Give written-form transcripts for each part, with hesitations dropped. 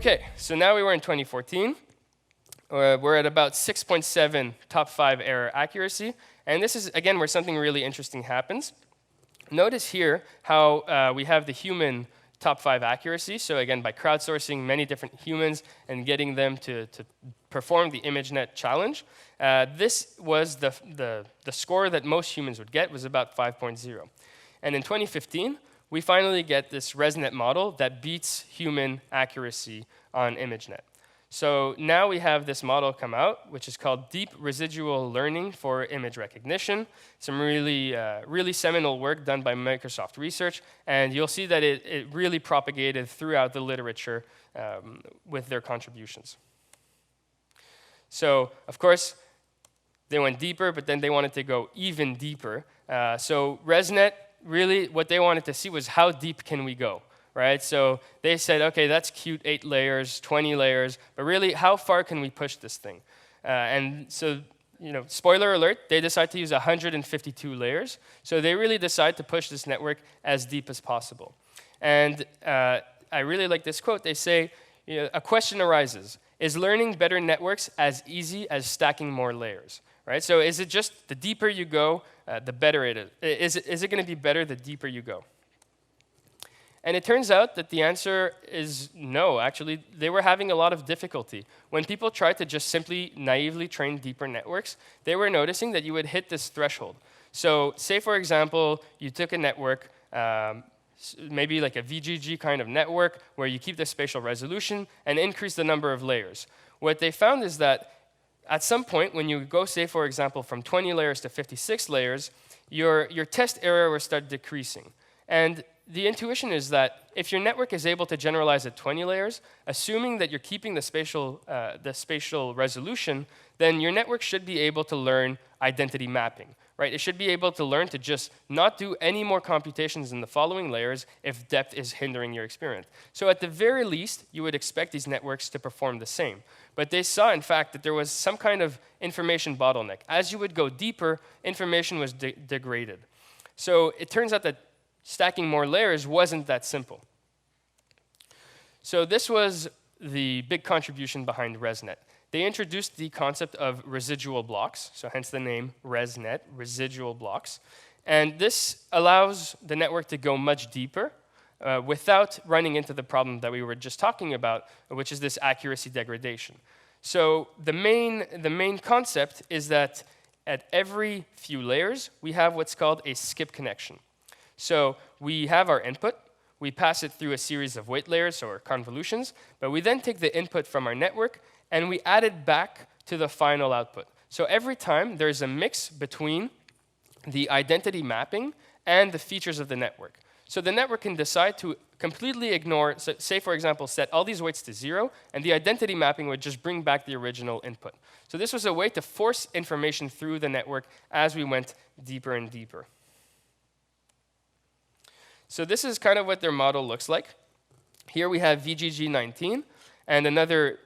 OK, so now we were in 2014. We're at about 6.7 top 5 error accuracy. And this is, again, where something really interesting happens. Notice here how we have the human top 5 accuracy. So again, by crowdsourcing many different humans and getting them to perform the ImageNet challenge, this was the score that most humans would get was about 5.0. And in 2015, we finally get this ResNet model that beats human accuracy on ImageNet. So now we have this model come out, which is called Deep Residual Learning for Image Recognition. Some really seminal work done by Microsoft Research. And you'll see that it really propagated throughout the literature with their contributions. So, of course, they went deeper, but then they wanted to go even deeper. So ResNet, really, what they wanted to see was how deep can we go? Right? So they said, OK, that's cute, 8 layers, 20 layers, but really, how far can we push this thing? And so, spoiler alert, they decide to use 152 layers. So they really decide to push this network as deep as possible. And I really like this quote. They say, a question arises. Is learning better networks as easy as stacking more layers? Right? So is it just the deeper you go, the better it is? Is it going to be better the deeper you go? And it turns out that the answer is no. Actually, they were having a lot of difficulty. When people tried to just simply naively train deeper networks, they were noticing that you would hit this threshold. So say, for example, you took a network, maybe like a VGG kind of network, where you keep the spatial resolution and increase the number of layers. What they found is that at some point, when you go, say, for example, from 20 layers to 56 layers, your test error will start decreasing. And the intuition is that if your network is able to generalize at 20 layers, assuming that you're keeping the spatial resolution, then your network should be able to learn identity mapping. Right? It should be able to learn to just not do any more computations in the following layers if depth is hindering your experience. So at the very least, you would expect these networks to perform the same. But they saw, in fact, that there was some kind of information bottleneck. As you would go deeper, information was degraded. So it turns out that stacking more layers wasn't that simple. So this was the big contribution behind ResNet. They introduced the concept of residual blocks, so hence the name ResNet, residual blocks. And this allows the network to go much deeper without running into the problem that we were just talking about, which is this accuracy degradation. So the main concept is that at every few layers, we have what's called a skip connection. So we have our input, we pass it through a series of weight layers or convolutions, but we then take the input from our network and we add it back to the final output. So every time there's a mix between the identity mapping and the features of the network. So the network can decide to completely ignore, so say for example, set all these weights to 0, and the identity mapping would just bring back the original input. So this was a way to force information through the network as we went deeper and deeper. So this is kind of what their model looks like. Here we have VGG 19 and another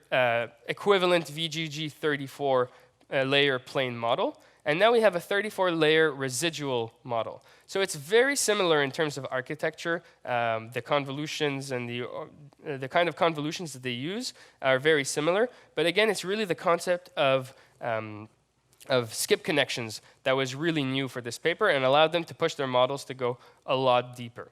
equivalent VGG 34 layer plane model. And now we have a 34-layer residual model. So it's very similar in terms of architecture. The convolutions and the kind of convolutions that they use are very similar. But again, it's really the concept of skip connections that was really new for this paper and allowed them to push their models to go a lot deeper.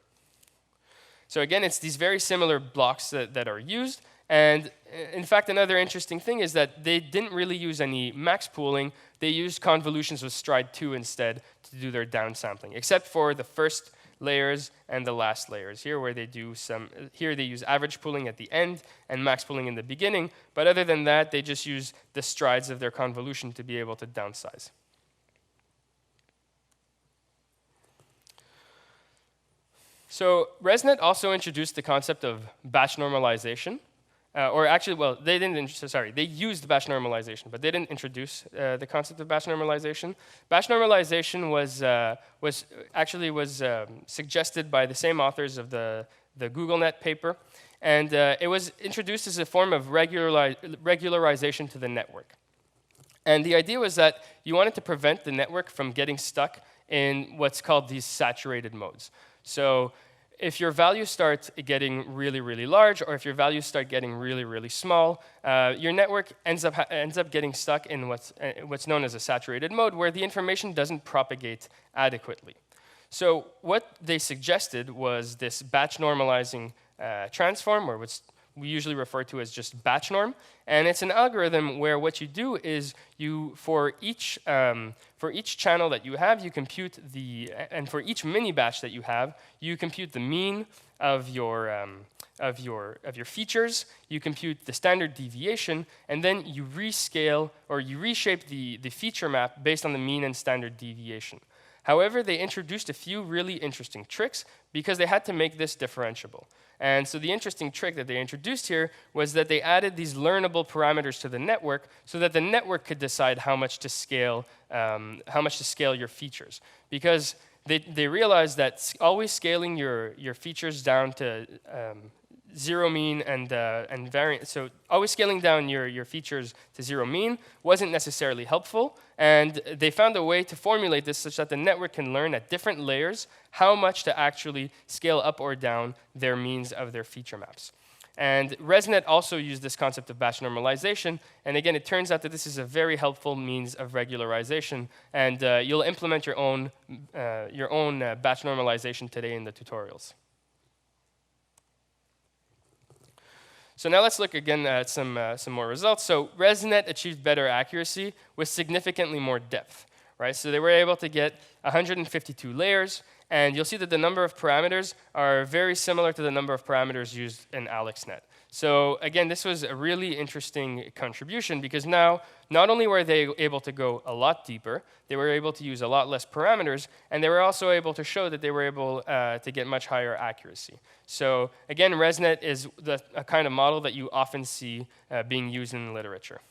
So again, it's these very similar blocks that are used. And in fact, another interesting thing is that they didn't really use any max pooling. They used convolutions with stride 2 instead to do their downsampling, except for the first layers and the last layers here, where they do here they use average pooling at the end and max pooling in the beginning. But other than that, they just use the strides of their convolution to be able to downsize. So ResNet also introduced the concept of batch normalization. Or actually, well, they didn't. They used batch normalization, but they didn't introduce the concept of batch normalization. Batch normalization was suggested by the same authors of the GoogleNet paper, and it was introduced as a form of regularization to the network. And the idea was that you wanted to prevent the network from getting stuck in what's called these saturated modes. So if your values start getting really, really large, or if your values start getting really, really small, your network ends up getting stuck in what's known as a saturated mode, where the information doesn't propagate adequately. So what they suggested was this batch normalizing transform, or what's we usually refer to as just batch norm. And it's an algorithm where what you do is for each channel that you have, you compute and for each mini batch that you have, you compute the mean of your features, you compute the standard deviation, and then you rescale or you reshape the feature map based on the mean and standard deviation. However, they introduced a few really interesting tricks because they had to make this differentiable. And so the interesting trick that they introduced here was that they added these learnable parameters to the network so that the network could decide how much to scale your features. Because they realized that always scaling your features down to zero mean and variant, so always scaling down your features to zero mean wasn't necessarily helpful, and they found a way to formulate this such that the network can learn at different layers how much to actually scale up or down their means of their feature maps. And ResNet also used this concept of batch normalization, and again, it turns out that this is a very helpful means of regularization, and you'll implement your own batch normalization today in the tutorials. So now let's look again at some more results. So ResNet achieved better accuracy with significantly more depth, right? So they were able to get 152 layers, and you'll see that the number of parameters are very similar to the number of parameters used in AlexNet. So again, this was a really interesting contribution because now, not only were they able to go a lot deeper, they were able to use a lot less parameters, and they were also able to show that they were able to get much higher accuracy. So again, ResNet is a kind of model that you often see being used in the literature.